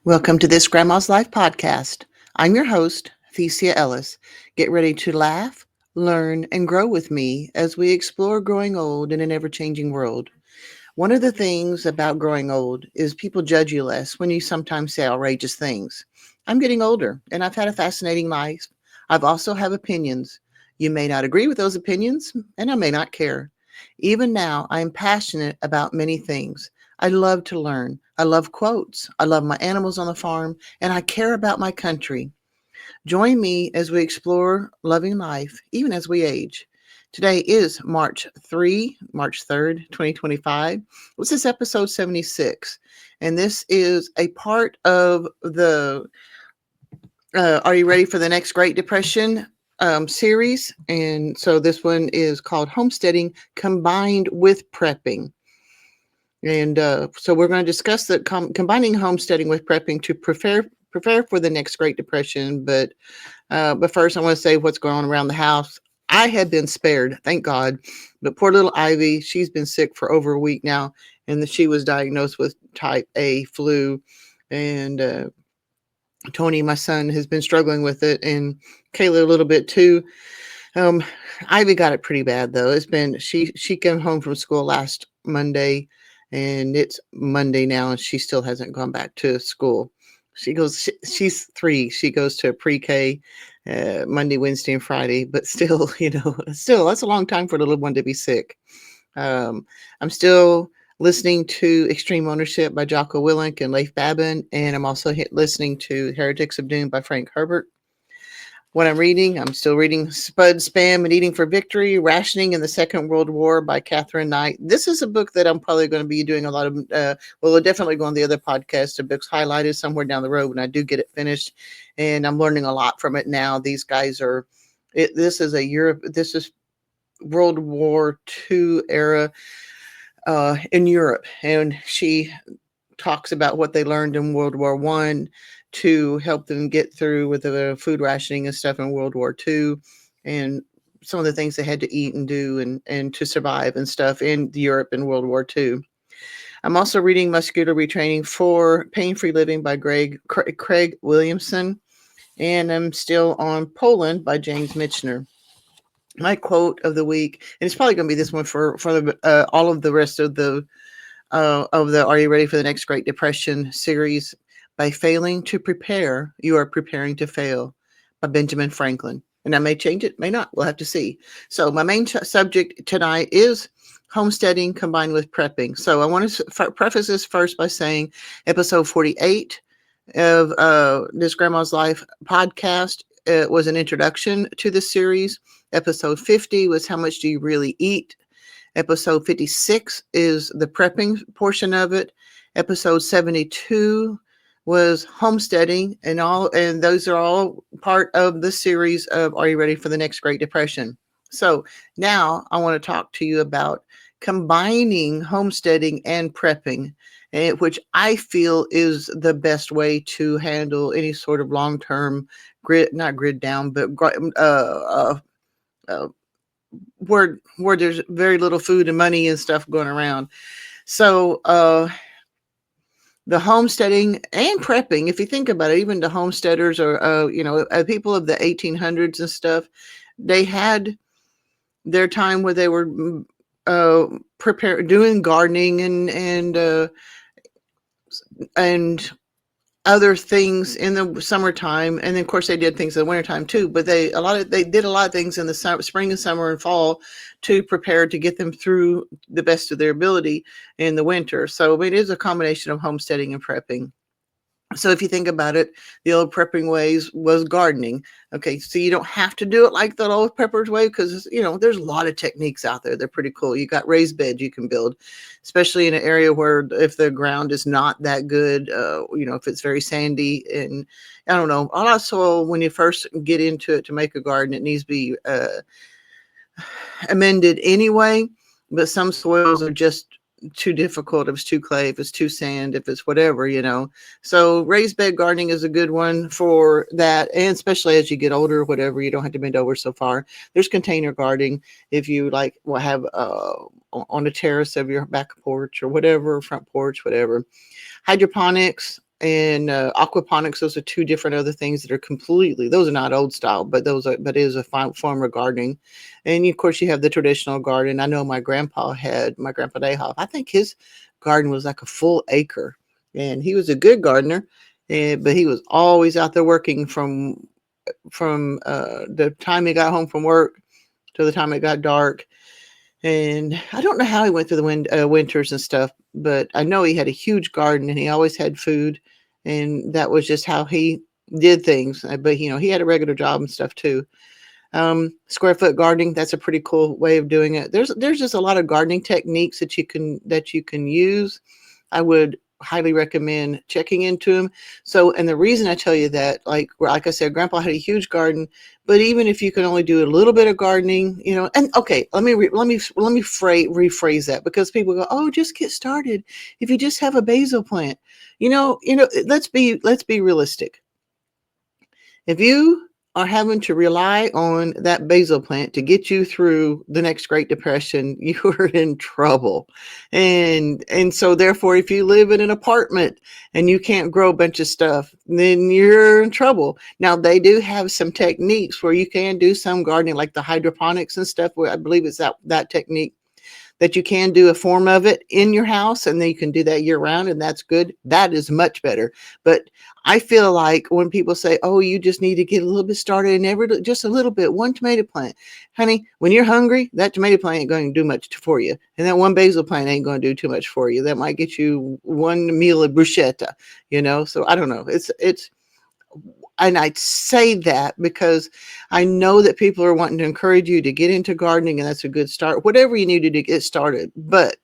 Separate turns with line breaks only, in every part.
Welcome to this Grandma's Life podcast. I'm your host, theciaellis. Get ready to laugh, learn, and grow with me as we explore growing old in an ever changing world. One of the things about growing old is people judge you less when you sometimes say outrageous things. I'm getting older and I've had a fascinating life. I've also have opinions. You may not agree with those opinions and I may not care. Even now, I am passionate about many things. I love to learn. I love quotes. I love my animals on the farm and I care about my country. Join me as we explore loving life even as we age. Today is March 3rd, 2025. This is episode 76. And this is a part of the Are You Ready for the Next Great Depression series. And so this one is called Homesteading Combined with Prepping. And so we're going to discuss the combining homesteading with prepping to prepare for the next Great Depression. But first, I want to say what's going on around the house. I have been spared, thank God. But poor little Ivy, she's been sick for over a week now, and she was diagnosed with type A flu. And Tony, my son, has been struggling with it, and Kayla a little bit too. Um, Ivy got it pretty bad though. She came home from school last Monday, and it's Monday now, and she still hasn't gone back to school. She's 3. She goes to pre-K Monday, Wednesday, and Friday. But still, still that's a long time for a little one to be sick. I'm still listening to Extreme Ownership by Jocko Willink and Leif Babin, and I'm also listening to Heretics of Doom by Frank Herbert. What I'm still reading Spud, Spam, and Eating for Victory, Rationing in the Second World War by Catherine Knight. This is a book that I'm probably going to be doing a lot of, we'll definitely go on the other podcast. The book's highlighted somewhere down the road when I do get it finished, and I'm learning a lot from it now. These guys this is World War II era in Europe, and she talks about what they learned in World War I to help them get through with the food rationing and stuff in World War II, and some of the things they had to eat and do and to survive and stuff in Europe in World War II. I'm also reading Muscular Retraining for Pain-Free Living by Craig Williamson, and I'm still on Poland by James Michener. My quote of the week, and it's probably going to be this one for all of the rest of the Are You Ready for the Next Great Depression series. By failing to prepare, you are preparing to fail, by Benjamin Franklin. And I may change it, may not. We'll have to see. So my main subject tonight is homesteading combined with prepping. So I want to preface this first by saying episode 48 of this Grandma's Life podcast was an introduction to the series. Episode 50 was How Much Do You Really Eat? Episode 56 is the prepping portion of it. Episode 72 was homesteading, and those are all part of the series of Are You Ready for the Next Great Depression? So now I want to talk to you about combining homesteading and prepping, which I feel is the best way to handle any sort of long-term not grid down, but where there's very little food and money and stuff going around. So the homesteading and prepping, if you think about it, even the homesteaders or people of the 1800s and stuff, they had their time where they were doing gardening and other things in the summertime, and then of course they did things in the wintertime too, but they did a lot of things in the spring and summer and fall to prepare to get them through the best of their ability in the winter. So it is a combination of homesteading and prepping. So if you think about it, the old prepping ways was gardening. Okay, so you don't have to do it like the old preppers way, because there's a lot of techniques out there. They're pretty cool. You got raised beds you can build, especially in an area where if the ground is not that good, if it's very sandy, and I don't know, a lot of soil when you first get into it to make a garden, it needs to be amended anyway. But some soils are just too difficult. If it's too clay, if it's too sand, if it's whatever, So raised bed gardening is a good one for that. And especially as you get older, whatever, you don't have to bend over so far. There's container gardening. If you will have on a terrace of your back porch or whatever, front porch, whatever. Hydroponics and aquaponics. Those are two different other things that are completely, those are not old style, but but it is a form of gardening. And of course you have the traditional garden. I know my grandpa Dayhoff, I think his garden was like a full acre, and he was a good gardener. And but he was always out there working from the time he got home from work to the time it got dark. And I don't know how he went through the winters and stuff, but I know he had a huge garden and he always had food, and that was just how he did things. But he had a regular job and stuff too. Square foot gardening, that's a pretty cool way of doing it. There's just a lot of gardening techniques that you can use. I would highly recommend checking into them. So, and the reason I tell you that, like I said, Grandpa had a huge garden, but even if you can only do a little bit of gardening, and okay, rephrase that, because people go, oh, just get started. If you just have a basil plant, let's be realistic. If you are having to rely on that basil plant to get you through the next Great Depression, you are in trouble. And so therefore, if you live in an apartment and you can't grow a bunch of stuff, then you're in trouble. Now, they do have some techniques where you can do some gardening, like the hydroponics and stuff, where I believe it's that technique that you can do a form of it in your house, and then you can do that year round, and that's good. That is much better. But I feel like when people say, oh, you just need to get a little bit started, and just a little bit, one tomato plant. Honey, when you're hungry, that tomato plant ain't going to do much for you. And that one basil plant ain't going to do too much for you. That might get you one meal of bruschetta, So I don't know. And I say that because I know that people are wanting to encourage you to get into gardening, and that's a good start. Whatever you need to do to get started. But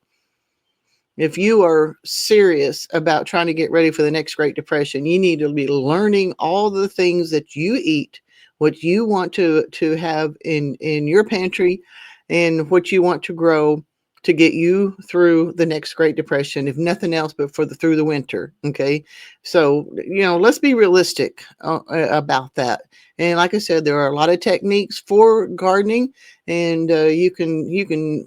if you are serious about trying to get ready for the next Great Depression, you need to be learning all the things that you eat, what you want to have in your pantry, and what you want to grow to get you through the next Great Depression, if nothing else, but through the winter. Okay. So, let's be realistic about that. And like I said, there are a lot of techniques for gardening, and you can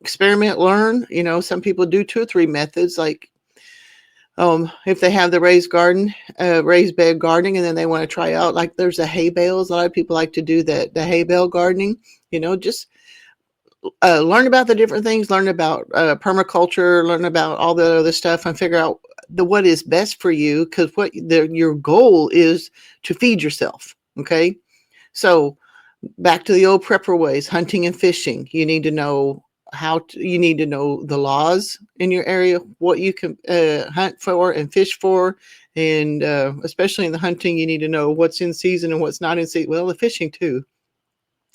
experiment, learn. Some people do 2 or 3 methods, like if they have the raised bed gardening, and then they want to try out, like there's the hay bales. A lot of people like to do the hay bale gardening. Just learn about the different things, learn about permaculture, learn about all the other stuff, and figure out what is best for you, because your goal is to feed yourself. Okay. So back to the old prepper ways, hunting and fishing. You need to know you need to know the laws in your area, what you can hunt for and fish for. And especially in the hunting, you need to know what's in season and what's not in season. Well, the fishing too.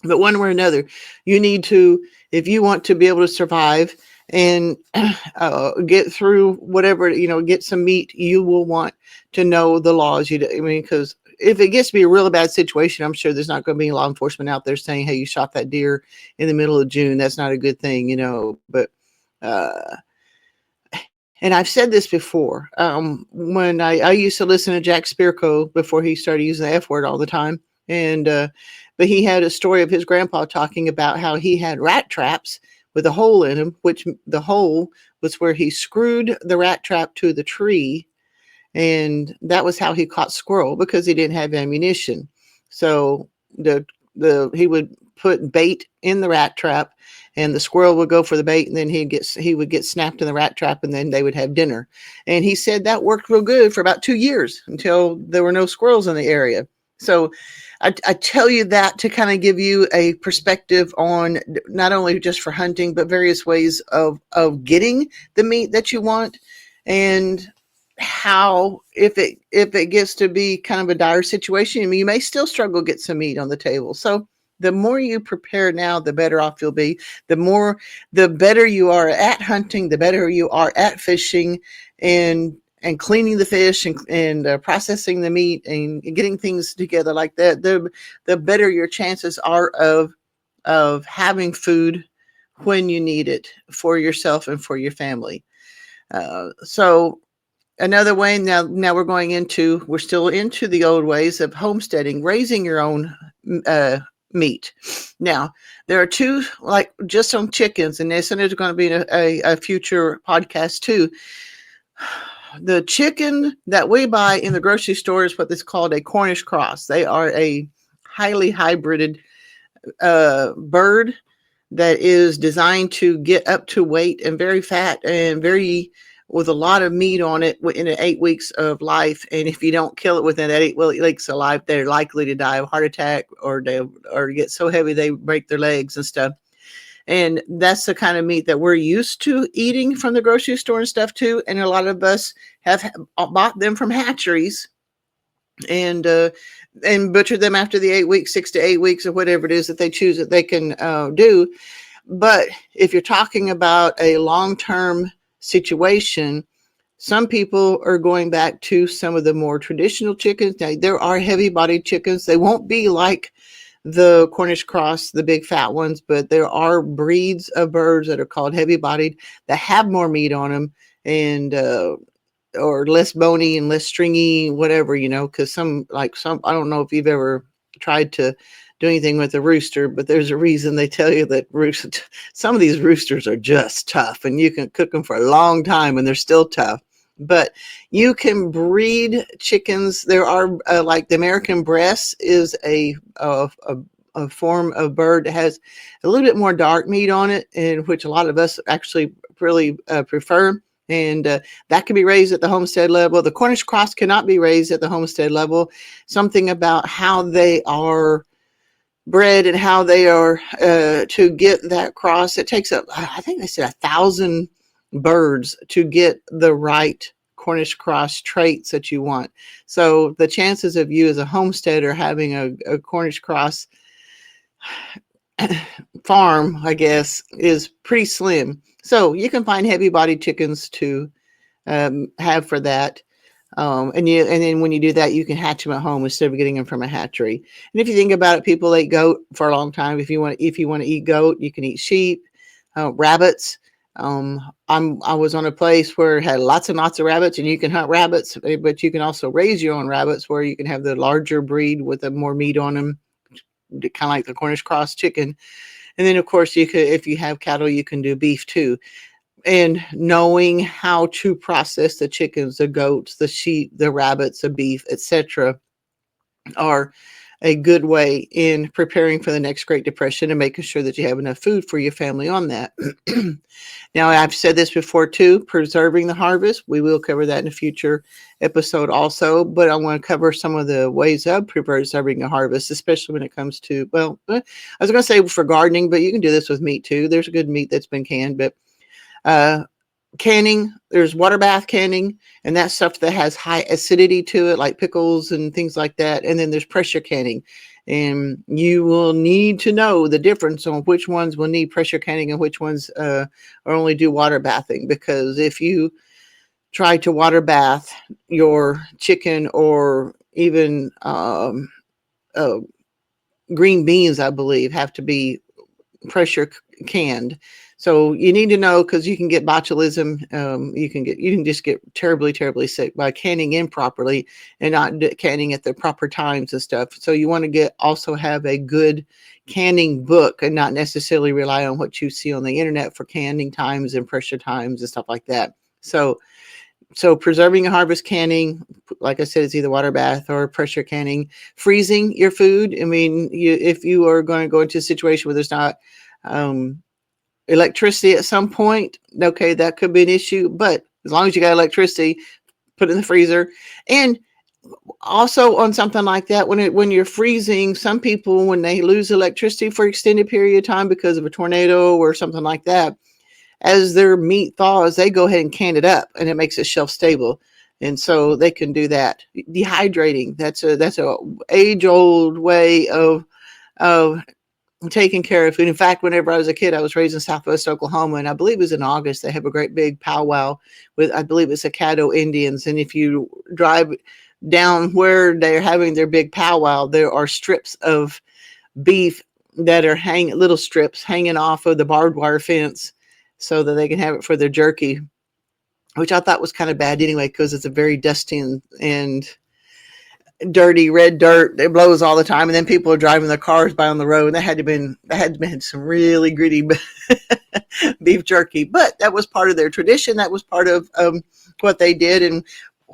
But one way or another, you need to, if you want to be able to survive and get through whatever, get some meat, you will want to know the laws. Because if it gets to be a really bad situation, I'm sure there's not going to be law enforcement out there saying, hey, you shot that deer in the middle of June. That's not a good thing, But and I've said this before, when I used to listen to Jack Spirko before he started using the F word all the time. And but he had a story of his grandpa talking about how he had rat traps with a hole in them, which the hole was where he screwed the rat trap to the tree, and that was how he caught squirrel, because he didn't have ammunition. So he would put bait in the rat trap, and the squirrel would go for the bait, and then he would get snapped in the rat trap, and then they would have dinner. And he said that worked real good for about 2 years until there were no squirrels in the area. So I tell you that to kind of give you a perspective on not only just for hunting, but various ways of getting the meat that you want, and how, if it gets to be kind of a dire situation, you may still struggle to get some meat on the table. So the more you prepare now, the better off you'll be. The better you are at hunting, the better you are at fishing, and cleaning the fish, and processing the meat, and getting things together like that, the better your chances are of having food when you need it for yourself and for your family. So another way, now we're still into the old ways of homesteading, raising your own meat. Now, there are 2, like just on chickens, and there's going to be a future podcast too. The chicken that we buy in the grocery store is what is called a Cornish cross. They are a highly hybrided bird that is designed to get up to weight and very fat and very with a lot of meat on it in 8 weeks of life. And if you don't kill it within that 8 weeks of life, they're likely to die of heart attack or get so heavy they break their legs and stuff. And that's the kind of meat that we're used to eating from the grocery store and stuff too. And a lot of us have bought them from hatcheries and butchered them after the 8 weeks, 6 to 8 weeks, or whatever it is that they choose that they can do. But if you're talking about a long-term situation, some people are going back to some of the more traditional chickens. Now, there are heavy-bodied chickens. They won't be like the Cornish cross, the big fat ones, but there are breeds of birds that are called heavy-bodied that have more meat on them and or less bony and less stringy, whatever, because some, I don't know if you've ever tried to do anything with a rooster, but there's a reason they tell you that some of these roosters are just tough and you can cook them for a long time and they're still tough. But you can breed chickens. There are like the American breast is a form of bird that has a little bit more dark meat on it, and which a lot of us actually really prefer. And that can be raised at the homestead level. The Cornish cross cannot be raised at the homestead level. Something about how they are bred and how they are to get that cross. It takes up, I think they said 1,000 birds to get the right Cornish cross traits that you want. So the chances of you as a homesteader having a Cornish cross farm, I guess, is pretty slim. So you can find heavy-bodied chickens to have for that. And then when you do that, you can hatch them at home instead of getting them from a hatchery. And if you think about it, people ate goat for a long time. If you want to eat goat, you can eat sheep, rabbits. I was on a place where it had lots and lots of rabbits, and you can hunt rabbits, but you can also raise your own rabbits, where you can have the larger breed with more meat on them, kind of like the Cornish cross chicken. And then, of course, you could, if you have cattle, you can do beef too. And knowing how to process the chickens, the goats, the sheep, the rabbits, the beef, etc., are a good way in preparing for the next Great Depression and making sure that you have enough food for your family on that. Now, I've said this before too, preserving the harvest. We will cover that in a future episode also, but I want to cover some of the ways of preserving the harvest, especially when it comes to, well, I was going to say for gardening, but you can do this with meat too. There's good meat that's been canned, but canning, there's water bath canning, and that's stuff that has high acidity to it, like pickles and things like that. And then there's pressure canning, and you will need to know the difference on which ones will need pressure canning and which ones are only do water bathing. Because if you try to water bath your chicken or even green beans, I believe, have to be pressure canned. So you need to know, because you can get botulism. You can just get terribly, terribly sick by canning improperly and not canning at the proper times and stuff. So you want to also have a good canning book and not necessarily rely on what you see on the internet for canning times and pressure times and stuff like that. So preserving a harvest canning, like I said, is either water bath or pressure canning. Freezing your food. I mean, if you are going to go into a situation where there's not electricity at some point, okay, that could be an issue. But as long as you got electricity, put it in the freezer. And also on something like that, when you're freezing, some people, when they lose electricity for extended period of time because of a tornado or something like that, as their meat thaws, they go ahead and can it up, and it makes it shelf stable. And so they can do that. Dehydrating, that's a age old way of taking care of food. In fact, whenever I was a kid, I was raised in Southwest Oklahoma, and I believe it was in August, they have a great big powwow with, I believe it's the Caddo Indians. And if you drive down where they're having their big powwow, there are strips of beef that are little strips hanging off of the barbed wire fence so that they can have it for their jerky, which I thought was kind of bad anyway, because it's a very dusty and dirty red dirt. It blows all the time, and then people are driving their cars by on the road. That had been some really gritty beef jerky, but that was part of their tradition. That was part of what they did. And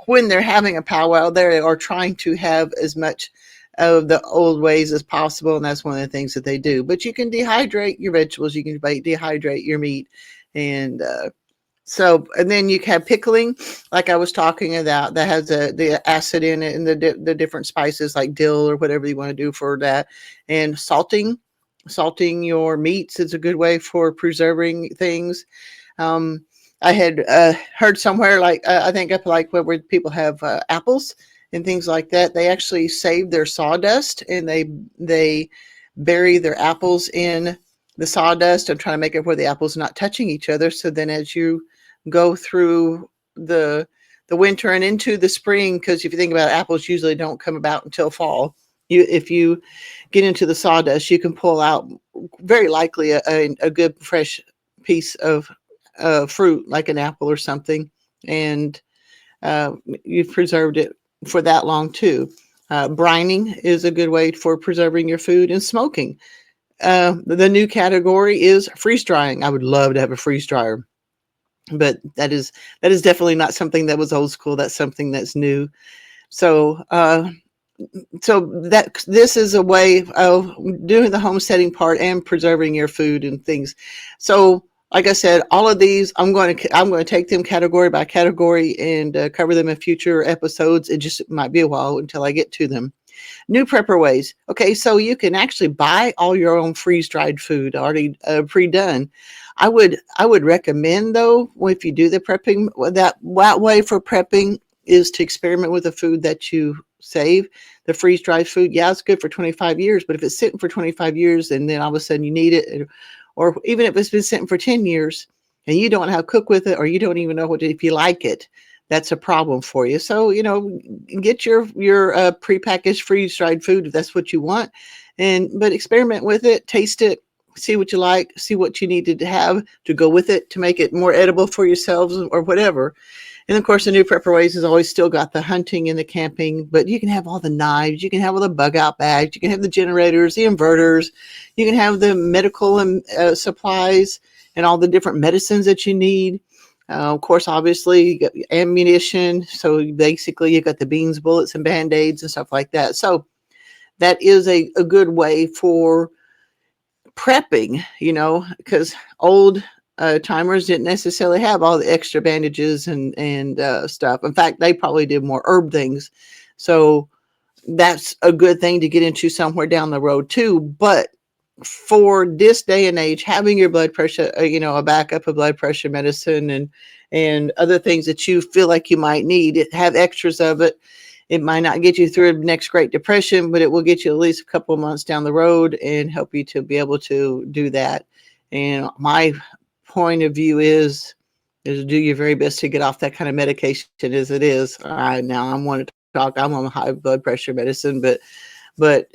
when they're having a powwow, they are trying to have as much of the old ways as possible, and that's one of the things that they do. But you can dehydrate your vegetables, you can dehydrate your meat, and and then you have pickling, like I was talking about, that has the acid in it, and the different spices like dill or whatever you want to do for that. And salting your meats is a good way for preserving things. Um, I had heard somewhere, like I think up like where people have apples and things like that, they actually save their sawdust, and they bury their apples in the sawdust and try to make it where the apples are not touching each other. So then, as you go through the winter and into the spring, because if you think about it, apples usually don't come about until fall. If you get into the sawdust, you can pull out very likely a good fresh piece of fruit like an apple or something, and you've preserved it for that long too. Brining is a good way for preserving your food, and smoking. The new category is freeze drying. I would love to have a freeze dryer, but that is definitely not something that was old school. That's something that's new. So that this is a way of doing the homesteading part and preserving your food and things. So like I said, all of these, I'm going to take them category by category and cover them in future episodes. It just might be a while until I get to them. New prepper ways. Okay, so you can actually buy all your own freeze-dried food already pre-done. I would recommend, though, if you do the prepping, that way for prepping is to experiment with the food that you save. The freeze-dried food, yeah, it's good for 25 years, but if it's sitting for 25 years and then all of a sudden you need it, or even if it's been sitting for 10 years and you don't know how to cook with it, or you don't even know if you like it, that's a problem for you. So, get your prepackaged freeze-dried food if that's what you want, but experiment with it, taste it, see what you like, see what you need to have to go with it to make it more edible for yourselves or whatever. And of course, the new prepper ways has always still got the hunting and the camping, but you can have all the knives, you can have all the bug out bags, you can have the generators, the inverters, you can have the medical and supplies and all the different medicines that you need. Of course, obviously, you got ammunition. So basically, you got the beans, bullets, and band-aids and stuff like that. So that is a good way for prepping, because old timers didn't necessarily have all the extra bandages and stuff. In fact, they probably did more herb things. So that's a good thing to get into somewhere down the road too. But for this day and age, having your blood pressure, a backup of blood pressure medicine and other things that you feel like you might need, have extras of it. It might not get you through the next Great Depression, but it will get you at least a couple of months down the road and help you to be able to do that. And my point of view is do your very best to get off that kind of medication as it is. Now I want to talk, I'm on high blood pressure medicine, but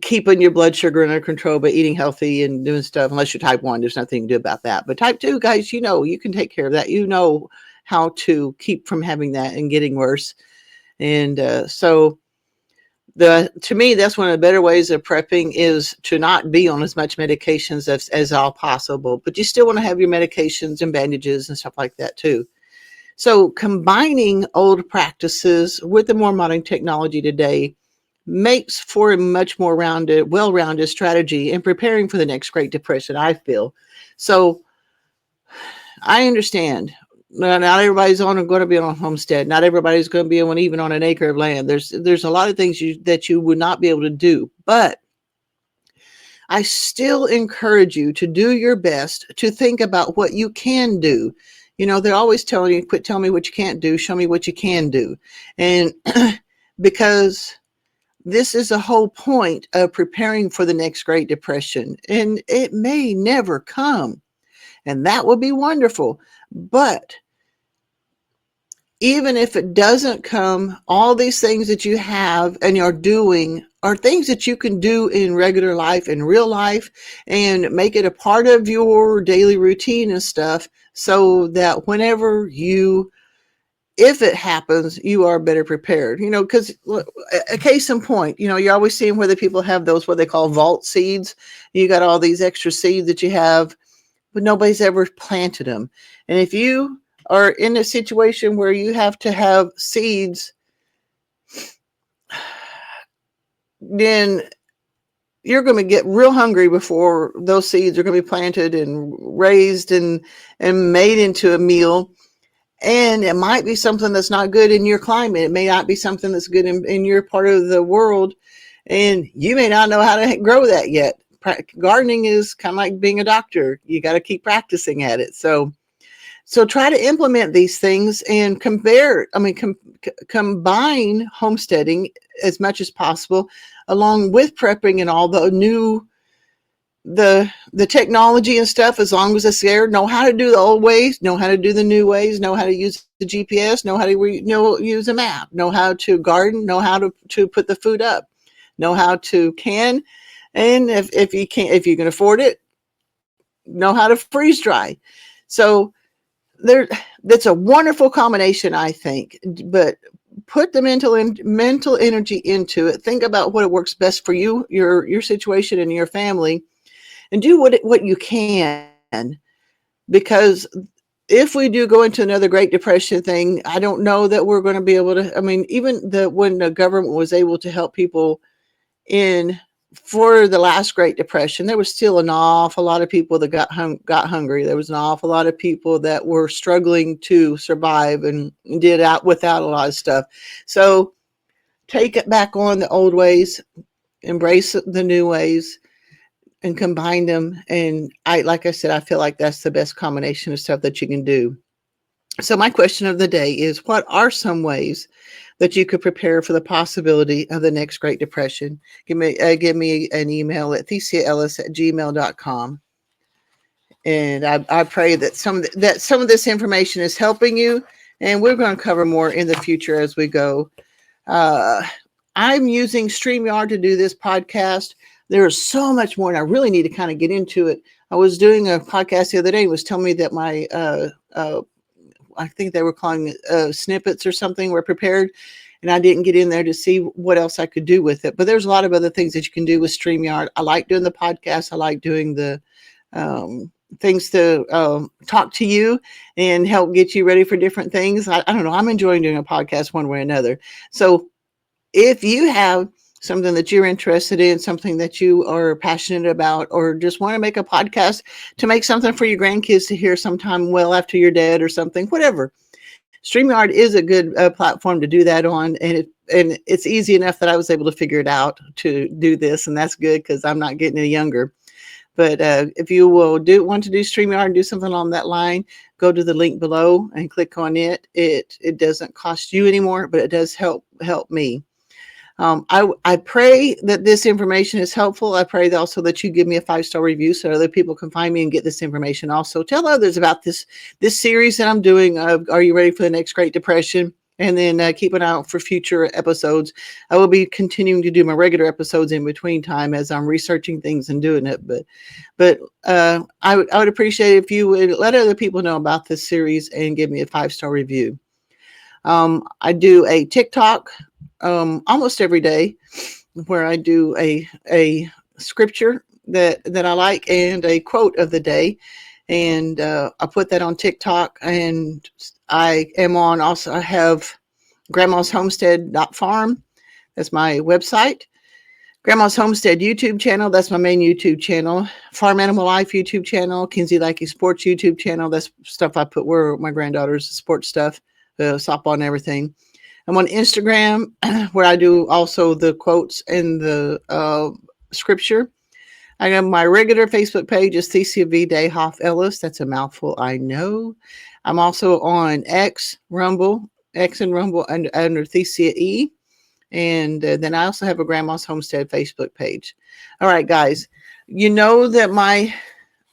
keeping your blood sugar under control by eating healthy and doing stuff, unless you're type 1, there's nothing you can do about that. But type 2, guys, you can take care of that. You know how to keep from having that and getting worse. And so to me, that's one of the better ways of prepping is to not be on as much medications as all possible. But you still want to have your medications and bandages and stuff like that too. So combining old practices with the more modern technology today makes for a much more well-rounded strategy in preparing for the next Great Depression, I feel. So I understand not everybody's going to be on a homestead. Not everybody's going to be even on an acre of land. There's a lot of things that you would not be able to do, but I still encourage you to do your best to think about what you can do. They're always telling you, quit telling me what you can't do, show me what you can do. And because this is the whole point of preparing for the next Great Depression. And it may never come. And that would be wonderful. But even if it doesn't come, all these things that you have and you're doing are things that you can do in regular life, in real life, and make it a part of your daily routine and stuff, so that whenever you if it happens, you are better prepared, because a case in point, you're always seeing where the people have those, what they call vault seeds. You got all these extra seeds that you have, but nobody's ever planted them. And if you are in a situation where you have to have seeds, then you're going to get real hungry before those seeds are going to be planted and raised and made into a meal. And it might be something that's not good in your climate. It may not be something that's good in your part of the world. And you may not know how to grow that yet. Gardening is kind of like being a doctor. You got to keep practicing at it. So try to implement these things and combine homesteading as much as possible, along with prepping and all the technology and stuff. As long as it's there, know how to do the old ways, know how to do the new ways, know how to use the GPS, know how to use a map, know how to garden, know how to put the food up, know how to can, and if you can afford it, know how to freeze dry. So there, that's a wonderful combination, I think. But put the mental energy into it. Think about what works best for you, your situation, and your family, and do what you can. Because if we do go into another Great Depression thing, I don't know that we're going to be able to. I mean, even when the government was able to help people in for the last Great Depression, there was still an awful lot of people that got hungry. There was an awful lot of people that were struggling to survive and did out without a lot of stuff. So take it back on the old ways, embrace the new ways, and combine them. And like I said, I feel like that's the best combination of stuff that you can do. So my question of the day is, what are some ways that you could prepare for the possibility of the next Great Depression? Give me an email at theciaellis@gmail.com. And I pray that some of this information is helping you. And we're going to cover more in the future as we go. Uh, I'm using Streamyard to do this podcast. There is so much more, and I really need to kind of get into it. I was doing a podcast the other day and was telling me that my I think they were calling it snippets or something were prepared, and I didn't get in there to see what else I could do with it. But there's a lot of other things that you can do with StreamYard. I like doing the podcast. I like doing the things to talk to you and help get you ready for different things. I don't know. I'm enjoying doing a podcast one way or another. So if you have something that you're interested in, something that you are passionate about, or just want to make a podcast to make something for your grandkids to hear sometime well after you're dead or something, whatever. StreamYard is a good platform to do that on, and it's easy enough that I was able to figure it out to do this, and that's good because I'm not getting any younger. But if you will want to do StreamYard and do something along that line, go to the link below and click on it. It doesn't cost you anymore, but it does help me. I pray that this information is helpful. I pray also that you give me a 5-star review so other people can find me and get this information. Also, tell others about this series that I'm doing. Are you ready for the next Great Depression? And then keep an eye out for future episodes. I will be continuing to do my regular episodes in between time as I'm researching things and doing it. But I would appreciate if you would let other people know about this series and give me a 5-star review. I do a TikTok almost every day where I do a scripture that I like and a quote of the day. And I put that on TikTok, and I am on also, I have Grandma's Homestead.farm. That's my website. Grandma's Homestead YouTube channel. That's my main YouTube channel. Farm Animal Life YouTube channel. Kinsey Likey Sports YouTube channel. That's stuff I put where my granddaughter's sports stuff, softball and everything. I'm on Instagram where I do also the quotes and the scripture. I have my regular Facebook page is Thecia V. Dayhoff Ellis. That's a mouthful, I know. I'm also on X and Rumble under Thecia E. And then I also have a Grandma's Homestead Facebook page. All right, guys. You know that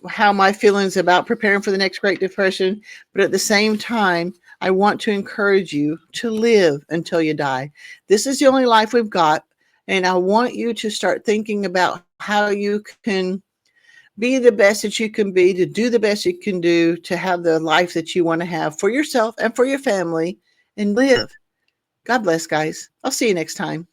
how my feelings about preparing for the next Great Depression, but at the same time, I want to encourage you to live until you die. This is the only life we've got, and I want you to start thinking about how you can be the best that you can be, to do the best you can do, to have the life that you want to have for yourself and for your family, and live. God bless, guys. I'll see you next time.